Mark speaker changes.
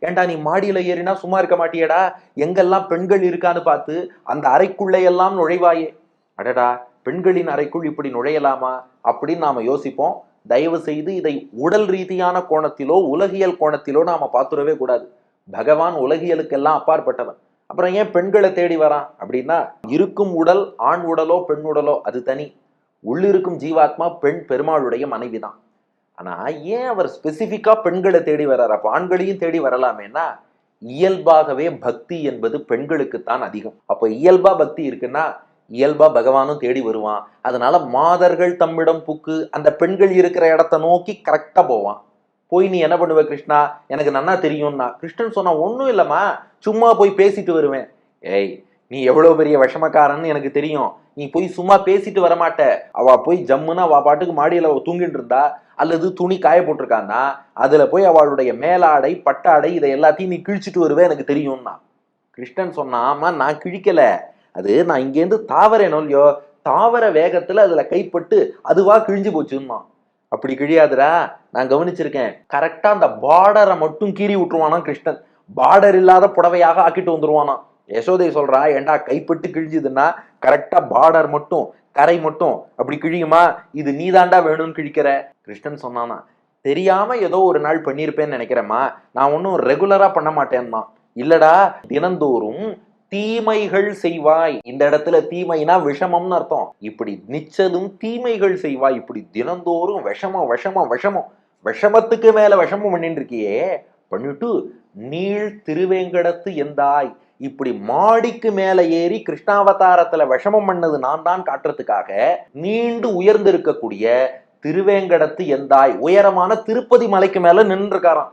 Speaker 1: ஏன்டா நீ மாடியில ஏறினா சும்மா இருக்க மாட்டியடா, எங்கெல்லாம் பெண்கள் இருக்கான்னு பார்த்து அந்த அறைக்குள்ளே எல்லாம் நுழைவாயே. அடடா, பெண்களின் அறைக்குள் இப்படி நுழையலாமா அப்படின்னு நாம யோசிப்போம். தயவு செய்து இதை உடல் ரீதியான கோணத்திலோ உலகியல் கோணத்திலோ நாம பார்த்துடவே கூடாது. பகவான் உலகியலுக்கெல்லாம் அப்பாற்பட்டவன். அப்புறம் ஏன் பெண்களை தேடி வரான் அப்படின்னா, இருக்கும் உடல் ஆண் உடலோ பெண் உடலோ அது தனி. உள்ளிருக்கும் ஜீவாத்மா பெண் பெருமாளுடைய மனைவிதான். ஆனா ஏன் அவர் ஸ்பெசிபிக்கா பெண்களை தேடி வர்றாரு? அப்ப ஆண்களையும் தேடி வரலாமேனா, இயல்பாகவே பக்தி என்பது பெண்களுக்குத்தான் அதிகம். அப்ப இயல்பா பக்தி இருக்குன்னா இயல்பா பகவானும் தேடி வருவான். அதனால மாதர்கள் தம்மிடம் புக்கு அந்த பெண்கள் இருக்கிற இடத்த நோக்கி கரெக்டா போவான். போய் நீ என்ன பண்ணுவ கிருஷ்ணா, எனக்கு நன்னா தெரியும்னா. கிருஷ்ணன் சொன்னா ஒன்னும் இல்லம்மா, சும்மா போய் பேசிட்டு வருவேன். ஏய், நீ எவ்வளவு பெரிய விஷமக்காரன்னு எனக்கு தெரியும். நீ போய் சும்மா பேசிட்டு வரமாட்ட. அவ போய் ஜம்முன்னு அவ பாட்டுக்கு மாடியில தூங்கிட்டு இருந்தா, அல்லது துணி காய போட்டிருக்கான்னா அதுல போய் அவளுடைய மேலாடை பட்டாடை இதை எல்லாத்தையும் நீ கிழிச்சிட்டு வருவே எனக்கு தெரியும்னா. கிருஷ்ணன் சொன்னா, ஆமா நான் கிழிக்கல, அது நான் இங்கேருந்து தாவரேனோ இல்லையோ, தாவர வேகத்துல அதுல கைப்பட்டு அதுவா கிழிஞ்சு போச்சுன்னா. அப்படி கிழியாதுடா, நான் கவனிச்சிருக்கேன். கரெக்டா அந்த பார்டரை மட்டும் கீறி விட்டுருவானா கிருஷ்ணன். பார்டர் இல்லாத புடவையாக ஆக்கிட்டு வந்துருவானா. யசோதை சொல்றா, ஏண்டா கைப்பட்டு கிழிஞ்சுதுன்னா கரெக்டா பார்டர் மட்டும் கரை மட்டும் அப்படி கிழியுமா, இது நீதாண்டா வேணும்னு கிழிக்கிற. கிருஷ்ணன் சொன்னானா, தெரியாம ஏதோ ஒரு நாள் பண்ணியிருப்பேன்னு நினைக்கிறேம்மா, நான் ஒன்னும் ரெகுலரா பண்ண மாட்டேன்னா. இல்லடா, தினந்தோறும் தீமைகள் செய்வாய். இந்த இடத்துல தீமைனா விஷமம்னு அர்த்தம். இப்படி நிச்சலும் தீமைகள் செய்வாய். இப்படி தினந்தோறும் விஷமம் விஷமம் விஷமம் விஷமத்துக்கு மேல விஷமம் பண்ணிட்டு இருக்கியே, பண்ணிட்டு நீள் திருவேங்கடத்து எந்தாய், இப்படி மாடிக்கு மேல ஏறி கிருஷ்ணாவதாரத்துல விஷமம் பண்ணது நான் தான் காட்டுறதுக்காக நீண்டு உயர்ந்து இருக்கக்கூடிய திருவேங்கடத்து எந்தாய், உயரமான திருப்பதி மலைக்கு மேல நின்று இருக்காராம்.